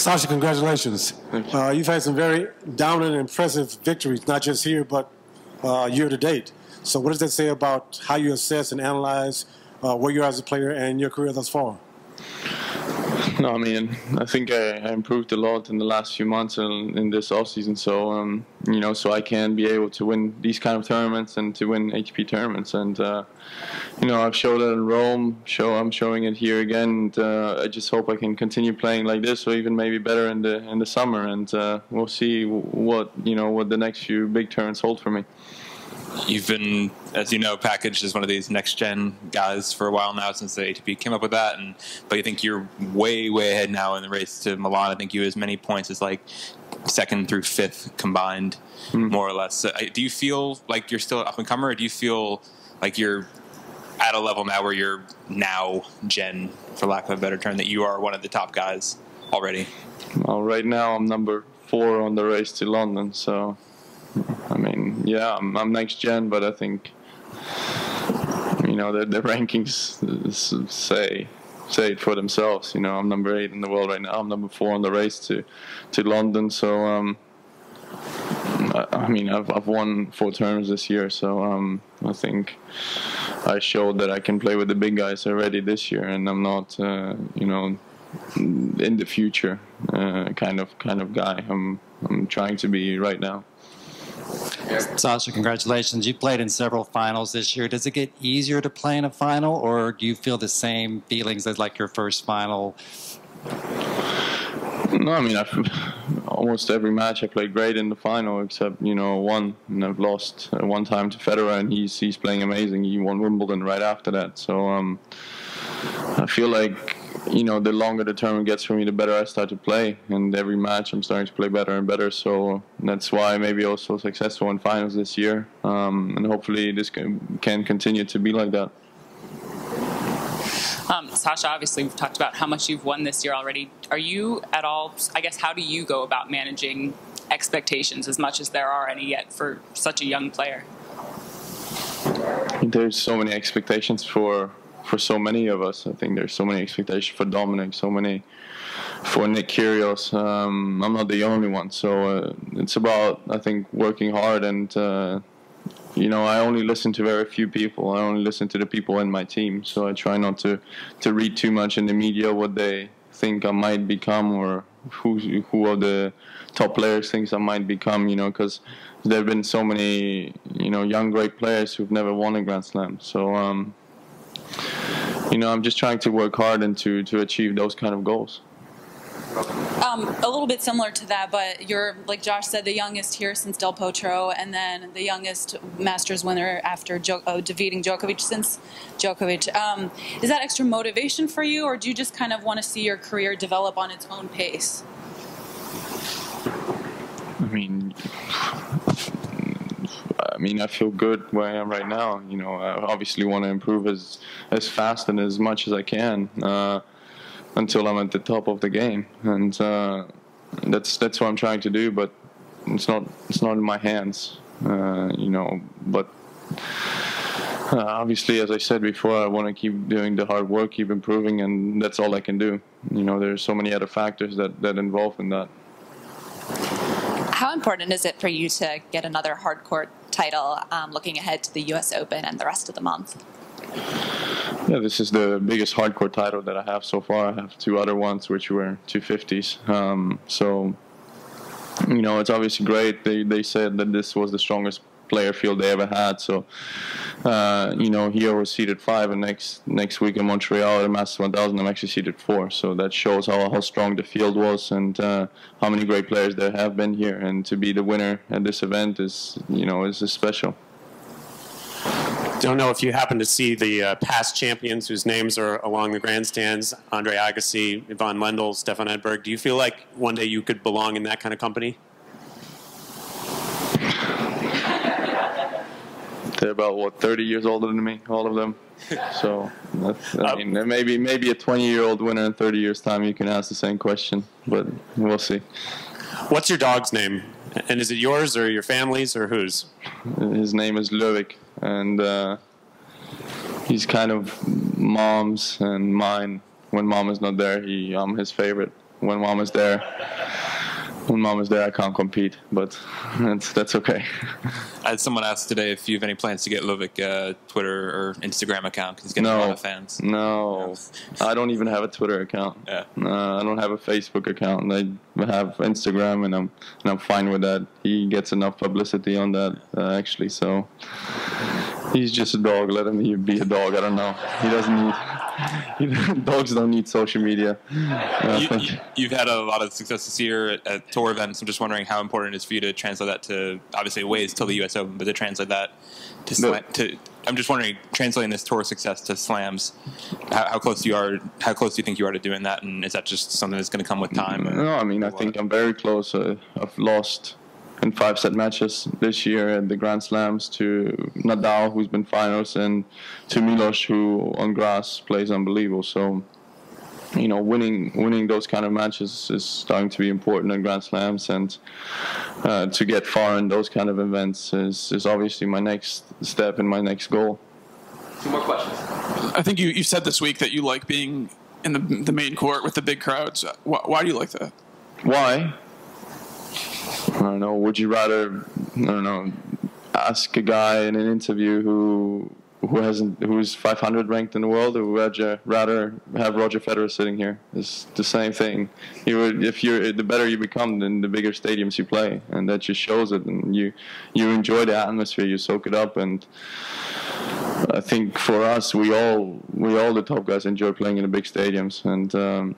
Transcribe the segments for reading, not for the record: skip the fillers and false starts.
Sasha, congratulations. You've had some very dominant and impressive victories, not just here, but year to date. So what does that say about how you assess and analyze where you are as a player and your career thus far? No, I mean, I think I improved a lot in the last few months in this offseason. So, you know, so I can be able to win these kind of tournaments and to win ATP tournaments. And, you know, I've showed it in Rome. I'm showing it here again. And I just hope I can continue playing like this, or even maybe better in the summer. And we'll see what the next few big turns hold for me. You've been, as you know, packaged as one of these next-gen guys for a while now since the ATP came up with that. But you think you're way, way ahead now in the race to Milan. I think you have as many points as like 2nd through 5th combined, more or less. So, do you feel like you're still an up-and-comer, or do you feel like you're at a level now where you're now gen, for lack of a better term, that you are one of the top guys already? Well, right now I'm number 4 on the race to London, so... I mean, yeah, I'm next gen, but I think, you know, the rankings say it for themselves. You know, I'm number 8 in the world right now. I'm number 4 on the race to London. So, I mean, I've won 4 tournaments this year. So I think I showed that I can play with the big guys already this year, and I'm not, you know, in the future kind of guy. I'm trying to be right now. Sasha, congratulations. You played in several finals this year. Does it get easier to play in a final, or do you feel the same feelings as like your first final? No, I mean, almost every match I played great in the final, except, you know, one. And I've lost one time to Federer, and he's playing amazing. He won Wimbledon right after that. So I feel like, you know, the longer the tournament gets for me, the better I start to play. And every match I'm starting to play better and better. So that's why maybe also successful in finals this year. And hopefully this can continue to be like that. Sasha, obviously we've talked about how much you've won this year already. Are you at all, I guess, how do you go about managing expectations, as much as there are any yet, for such a young player? There's so many expectations for so many of us. I think there's so many expectations for Dominic, so many for Nick Kyrgios. I'm not the only one. So it's about, I think, working hard. And, you know, I only listen to very few people. I only listen to the people in my team. So I try not to read too much in the media what they think I might become, or who of the top players thinks I might become, you know, because there have been so many, you know, young, great players who've never won a Grand Slam. So, you know, I'm just trying to work hard and to achieve those kind of goals. A little bit similar to that, but you're, like Josh said, the youngest here since Del Potro, and then the youngest Masters winner after defeating Djokovic since Djokovic. Is that extra motivation for you, or do you just kind of want to see your career develop on its own pace? I mean, I feel good where I am right now. You know, I obviously want to improve as fast and as much as I can until I'm at the top of the game, and that's what I'm trying to do. But it's not in my hands, you know. But obviously, as I said before, I want to keep doing the hard work, keep improving, and that's all I can do. You know, there's so many other factors that involve in that. How important is it for you to get another hard court title looking ahead to the U.S. Open and the rest of the month? Yeah, this is the biggest hard court title that I have so far. I have 2 other ones which were 250s. So, you know, it's obviously great. They said that this was the strongest player field they ever had. So, you know, here we're seeded 5, and next week in Montreal at the Masters 1000, I'm actually seeded 4. So that shows how strong the field was, and how many great players there have been here. And to be the winner at this event is, you know, is special. Don't know if you happen to see the past champions whose names are along the grandstands: Andre Agassi, Yvonne Lendl, Stefan Edberg. Do you feel like one day you could belong in that kind of company? They're about, what, 30 years older than me, all of them. So, I mean, maybe a 20-year-old winner in 30 years' time, you can ask the same question, but we'll see. What's your dog's name? And is it yours or your family's or whose? His name is Löwik, and he's kind of Mom's and mine. When Mom is not there, I'm his favorite. when mom is there. When mom is there, I can't compete, but that's okay. I had someone ask today if you have any plans to get Lovic a Twitter or Instagram account because he's getting a lot of fans. No, I don't even have a Twitter account. Yeah. I don't have a Facebook account. I have Instagram, and I'm fine with that. He gets enough publicity on that, actually. So he's just a dog. Let him be a dog. I don't know. He doesn't need. Dogs don't need social media. You've had a lot of success this year at tour events. I'm just wondering how important it is for you to translate that to, obviously it weighs till the U.S. Open, but to translate that to I'm just wondering, translating this tour success to slams, how close do you think you are to doing that, and is that just something that's going to come with time? No, I mean, I think I'm very close. I've lost in 5-set matches this year at the Grand Slams to Nadal, who's been finals, and to Milos, who on grass plays unbelievable. So, you know, winning those kind of matches is starting to be important in Grand Slams, and to get far in those kind of events is obviously my next step and my next goal. 2 more questions. I think you said this week that you like being in the main court with the big crowds. Why do you like that? Why? I don't know. Would you rather, I don't know, ask a guy in an interview who's 500 ranked in the world, or would you rather have Roger Federer sitting here? It's the same thing. The better you become, then the bigger stadiums you play, and that just shows it. And you enjoy the atmosphere, you soak it up, and I think for us, we all the top guys enjoy playing in the big stadiums, and.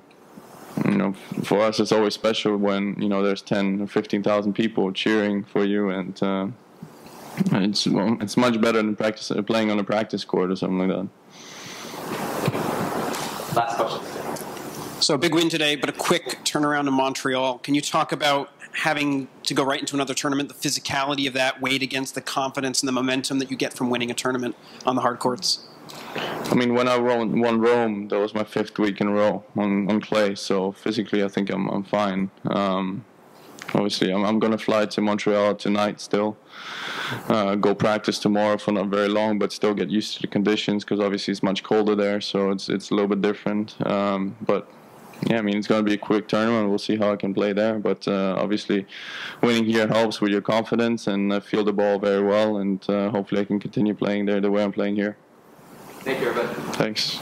You know, for us, it's always special when, you know, there's 10 or 15,000 people cheering for you, and it's much better than playing on a practice court or something like that. Last question. So a big win today, but a quick turnaround in Montreal. Can you talk about having to go right into another tournament, the physicality of that weighed against the confidence and the momentum that you get from winning a tournament on the hard courts? I mean, when I won Rome, that was my 5th week in a row on clay. So physically, I think I'm fine. Obviously, I'm going to fly to Montreal tonight still. Go practice tomorrow for not very long, but still get used to the conditions because obviously it's much colder there. So it's a little bit different. But yeah, I mean, it's going to be a quick tournament. We'll see how I can play there. But obviously, winning here helps with your confidence, and I feel the ball very well. And hopefully, I can continue playing there the way I'm playing here. Thank you, everybody. Thanks.